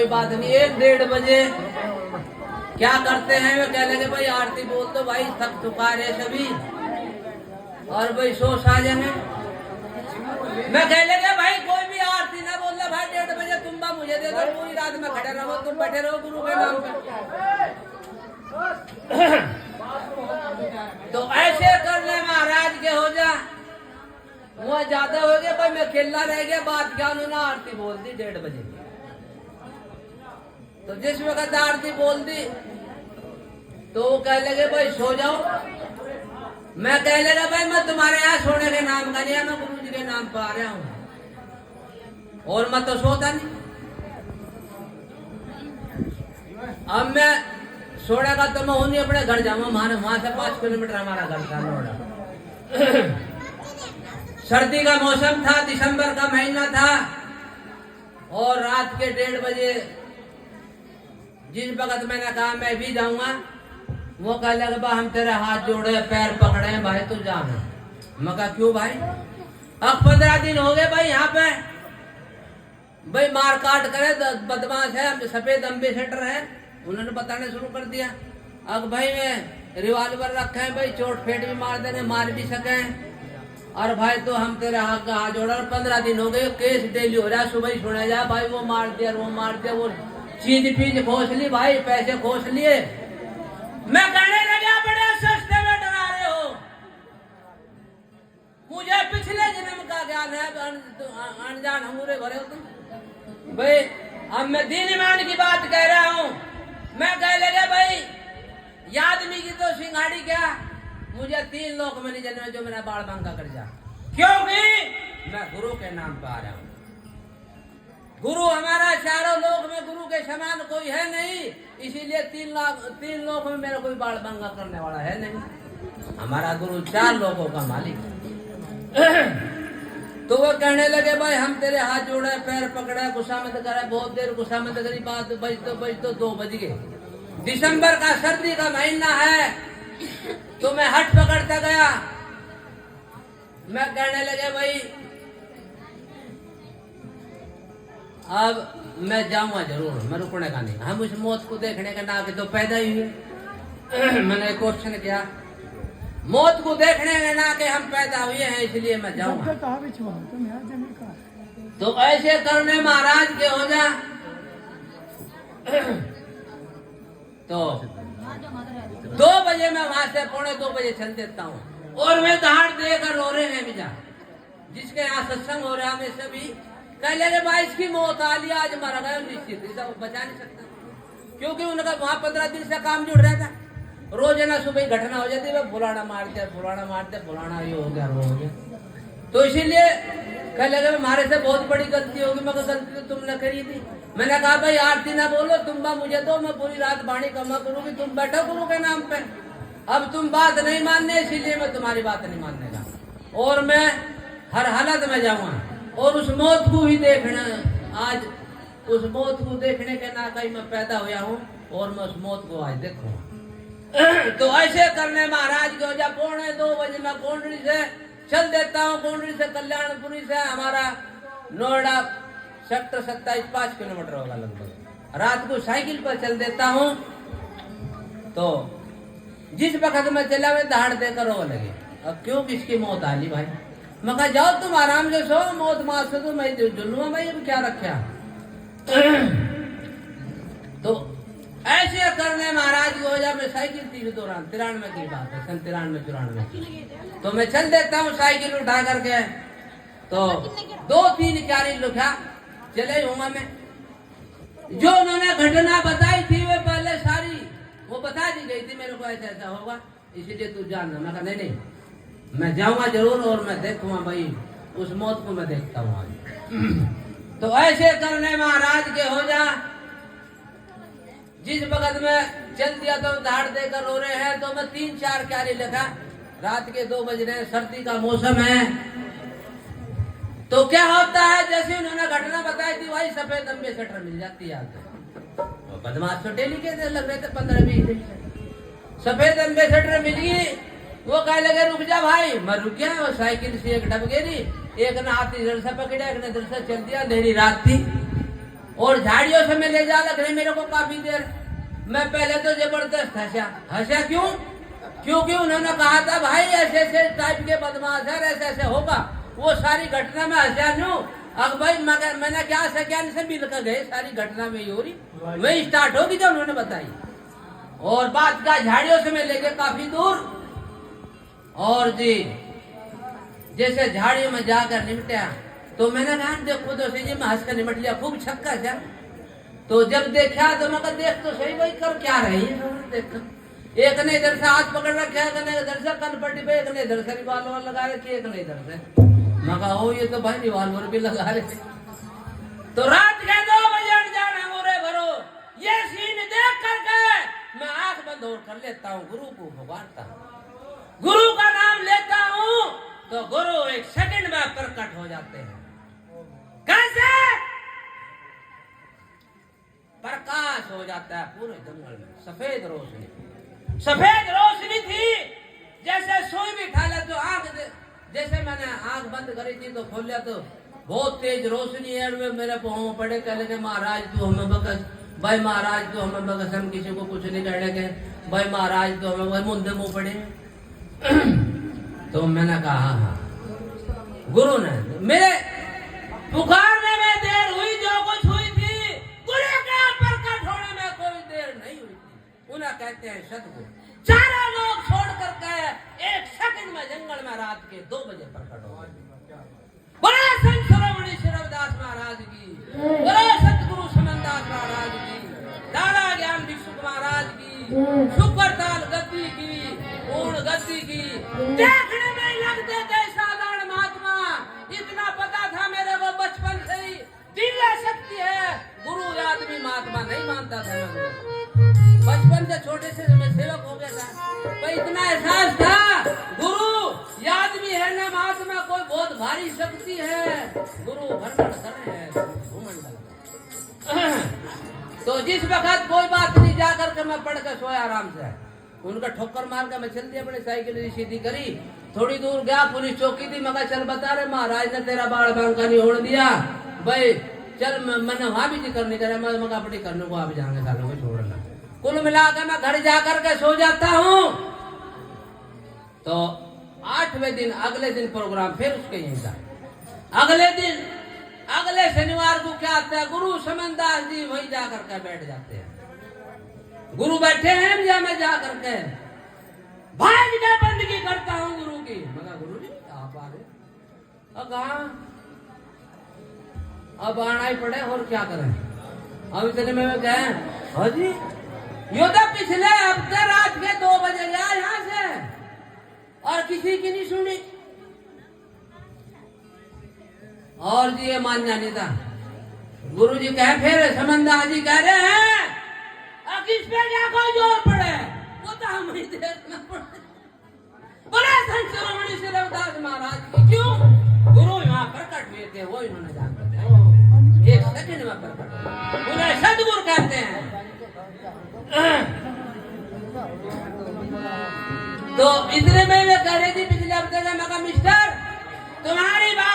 कोई बात नहीं। 1-1:30 बजे क्या करते हैं, वे कह लगे भाई आरती बोल दो भाई, थक चुका रहे सभी और भाई सो साजे में। मैं कह लगे भाई कोई भी आरती ना बोल भाई, 1:30 बजे तुम बा मुझे दे दो, पूरी रात में खड़े रहो, तुम बैठे रहो गुरु के नाम पे। तो ऐसे करने महाराज के हो जा, वो ज्यादा हो गया भाई, मैं खेलना रह गया, बात क्या उन्होंने आरती बोल दी 1:30 बजे। तो जिस वक्त आरती बोल दी तो वो कह लगे भाई सो जाओ। मैं कह लगा भाई मैं तुम्हारे यहाँ सोने के नाम का नहीं है, मैं गुरु जी के नाम पर आ रहा हूँ और मैं तो सोता नहीं। अब मैं सोने का तो मैं हूं नहीं, अपने घर जाऊंगा, वहां से 5 किलोमीटर हमारा घर था नोएडा। सर्दी का मौसम था, दिसंबर का महीना था और रात के 1:30 बजे जिस वक्त मैंने कहा मैं भी जाऊंगा, वो कह लगा हम तेरे हाथ जोड़े पैर पकड़े भाई तू जा। मैं कहा क्यों भाई? अब 15 दिन हो गए भाई यहाँ पे, भाई मार काट करे, बदमाश है, सफेद एम्बेसडर है, उन्होंने बताने शुरू कर दिया। अब भाई मैं रिवाल्वर रखे हैं भाई, चोट फेट भी मार देने, मार भी सके। और भाई तो हम तेरे हाथ का हाथ जोड़ा, 15 दिन हो गए, केस डेली हो रहा है, सुबह ही सुना जा भाई वो मार दिया, वो मार दिया, वो चीज पीज खोस ली भाई, पैसे खोस लिए। मैं कहने लगा बड़े सस्ते में डरा रहे हो, मुझे पिछले जन्म का ज्ञान है, अनजान हमूरे भरे हो तुम भाई। अब मैं दीन ईमान की बात कह रहा हूँ। मैं कह लगा भाई आदमी की तो सिंगाड़ी क्या, मुझे 3 लोक में नहीं जन्मे जो मेरा बाल बांका कर जा, क्योंकि मैं गुरु के नाम पर आ रहा हूँ। गुरु हमारा चारों लोक में गुरु के समान कोई है नहीं, इसीलिए 3 लोक में मेरा कोई बाल बांका करने वाला है नहीं। हमारा गुरु 4 लोगों का मालिक है। तो वो कहने लगे भाई हम तेरे हाथ जोड़े पैर पकड़े, गुस्सा मत करे, बहुत देर गुस्सा मत करी, बात बज तो 2 बज गए। दिसंबर का सर्दी का महीना है, तो मैं हट पकड़ता गया। मैं कहने लगे भाई अब मैं जाऊंगा जरूर, मैं रुकने का नहीं, हम उस मौत को देखने के ना के तो पैदा ही हुए। मैंने क्वेश्चन किया, मौत को देखने के ना के हम पैदा हुए हैं, इसलिए मैं जाऊंगा। तो ऐसे करने महाराज के हो जा। तो 2 बजे मैं वहां से 1:45 बजे चल देता हूँ और मैं दहाड़ देकर रो रहे हैं जा, जिसके यहाँ सत्संग हो रहा है, मैं सभी कह लगे भाई इसकी मौत आ लिया, आज मर गए निश्चित, इसे बचा नहीं सकता, क्योंकि उनका वहां 15 दिन से काम जुड़ रहा था। रोज ना सुबह घटना हो जाती है, फुलाना मारते फुलाना ये हो गया वो हो गया। तो इसीलिए कह लगे हमारे से बहुत बड़ी गलती होगी, मगर गलती तो तुमने करी थी। मैंने कहा भाई आरती ना बोलो, तुम बा मुझे दो, मैं पूरी रात बाणी कमा करूंगी, तुम बैठो गुरु के नाम पे। अब तुम बात नहीं मानने, इसीलिए मैं तुम्हारी बात नहीं मानने का, और मैं हर हालत में जाऊंगा और उस मौत को ही देखना। आज उस मौत को देखने के ना कहीं मैं पैदा हुआ हूँ और मैं उस मौत को आज देखूंगा। तो ऐसे करने महाराज के हो जा 1:45 बजे मैं कोंडरी से चल देता हूँ, कोंडरी से कल्याणपुरी से हमारा नोएडा सेक्टर 27 5 किलोमीटर होगा लगभग। रात को साइकिल पर चल देता हूँ। तो जिस वक्त मैं चला मैं दहाड़ देकर रो लगे, अब क्यों किसकी मौत आ ली भाई? मैं कहा जाओ तुम आराम से सो, मौत मार से तो मैं जुलूंगा भाई, अब क्या रखा। तो ऐसे करने महाराज की वजह में साइकिल थी 93 की बात है, सन 93-94। तो मैं चल देता हूँ साइकिल उठा करके। तो 2-3 क्यारी लिखा चले हूँ मैं, जो उन्होंने घटना बताई थी वे पहले सारी वो बता दी गई थी मेरे को, ऐसा ऐसा होगा, इसीलिए तू जानना। मैं कहा नहीं मैं जाऊंगा जरूर और मैं देखूंगा भाई, उस मौत को मैं देखता हूँ आज। तो ऐसे करने महाराज के हो जा, जिस वक्त में चल दिया तो दहाड़ देकर रो रहे हैं, तो मैं 3-4 क्यारी लिखा। रात के 2 बज रहे, सर्दी का मौसम है। तो क्या होता है, जैसे उन्होंने घटना बताई थी भाई सफेद एम्बेसडर मिल जाती है। तो बदमाश तो डेली के लग रहे थे 15-20 दिन से, सफेद एम्बेसडर मिल गई। वो कह लगे रुक जा भाई, मैं रुक गया। वो साइकिल से एक डब गेरी, एक ने हाथ इधर से पकड़ा, एक ने इधर से चल दिया। अंधेरी रात थी और झाड़ियों से मैं ले जा लग रहे मेरे को काफी देर। मैं पहले तो जबरदस्त हंसा क्योंकि उन्होंने कहा था भाई ऐसे ऐसे टाइप के बदमाश है, ऐसे ऐसे होगा। वो सारी घटना में हंसा न्यू। अब भाई मैंने क्या से मिल कर गए, सारी घटना में ही हो रही, वही स्टार्ट होगी जो उन्होंने बताई। और बात का झाड़ियों से मैं ले गए काफी दूर, और जी जैसे झाड़ियों में जाकर निपटा तो मैंने कहा देखो तो सही, मैं हंस कर निपट लिया, खूब छक्का था। तो जब देखा तो मैं कहा देख तो सही भाई कर क्या रही है। देख एक ने इधर से हाथ पकड़ रखा है, एक ने इधर से कनपट्टी पे, एक ने इधर से रिवॉल्वर लगा रखी, एक ने इधर से। मैं कहा ओ ये तो भाई रिवॉल्वर भी लगा रहे। तो रात के 2 बजे जाना मोरे भरो, ये सीन देख करके मैं आंख बंद और कर लेता हूँ, गुरु को भगवानता हूँ, गुरु का नाम लेता हूँ तो गुरु एक सेकंड में प्रकट हो जाते हैं। कैसे? प्रकाश हो जाता है पूरे जंगल में, सफेद रोशनी थी, जैसे सोई भी ठाला तो आंख जैसे मैंने आंख बंद करी थी तो खोल लिया तो बहुत तेज रोशनी है। मेरे पाँव पड़े, कह लगे महाराज तू हमें बकस, भाई महाराज तू हमें बकस, हम किसी को कुछ नहीं कहने के, भाई महाराज तो हमें मुंदे मुंह पड़े। तो मैंने कहा हाँ गुरु ने मेरे पुकारने में देर हुई, जो कुछ हुई थी गुरु के प्रकट होने में कोई देर नहीं हुई थी। उन्हें कहते हैं सदगुरु। चारों लोग छोड़ करके एक सेकंड में जंगल में रात के 2 बजे प्रकट हो गए। बड़े संत शिरोमणि शिरवदास महाराज की, बड़े सतगुरु समनदास महाराज की, दादा ज्ञान भिक्षुक महाराज की, सुपरताल गद्दी की, पूर्ण गद्दी की। देखने में लगते थे साधारण महात्मा, इतना पता था मेरे को बचपन से ही दिव्य शक्ति है। गुरु आदमी महात्मा नहीं मानता था मैं, बचपन से छोटे से मैं सेवक हो गया था, पर इतना एहसास था गुरु आदमी है ना महात्मा, कोई बहुत भारी शक्ति है। गुरु भ्रमण कर रहे हैं तो जिस वक्त कोई बात नहीं, जा करके मैं पढ़ के सोया आराम से। उनका ठोकर मार के मैं चल दिया, अपनी साइकिल सीधी करी, थोड़ी दूर गया, पुलिस चौकी थी। मैं चल बता रहे महाराज ने तेरा बाल बांका नहीं होड़ दिया भाई, चल मैंने वहां भी जिक्र नहीं करा, मैं अपनी करने को आप जाएंगे सालों को छोड़ना। कुल मिलाकर मैं घर जाकर के सो जाता हूँ। तो 8वें दिन अगले दिन प्रोग्राम फिर उसके यहीं था। अगले शनिवार को क्या आता है, गुरु समनदास जी वहीं जाकर के बैठ जाते हैं। गुरु बैठे हैं या मैं जा करके भाई क्या बंदगी करता हूँ गुरु की। मगर गुरु जी आप आ रहे, अब कहाँ अब आना ही पड़े, और क्या करें। अब इतने में गए, हाँ जी यो तो पिछले हफ्ते रात के 2 बजे गया यहाँ से और किसी की नहीं सुनी। और जी ये मान्या नहीं था। गुरु जी कहे फिर समनदास जी कह रहे हैं किस पे क्या कोई जोर पड़े, वो तो हम ही देखना पड़े। बोले संत शिरोमणि शिरवदास महाराज की, क्यों गुरु यहाँ प्रकट हुए थे, वो इन्होंने जान बताया, एक सेकंड में प्रकट हुए, उन्हें सदगुरु कहते हैं। तो इतने में कह रही थी पिछले हफ्ते का, मैं कहा मिस्टर तुम्हारी बात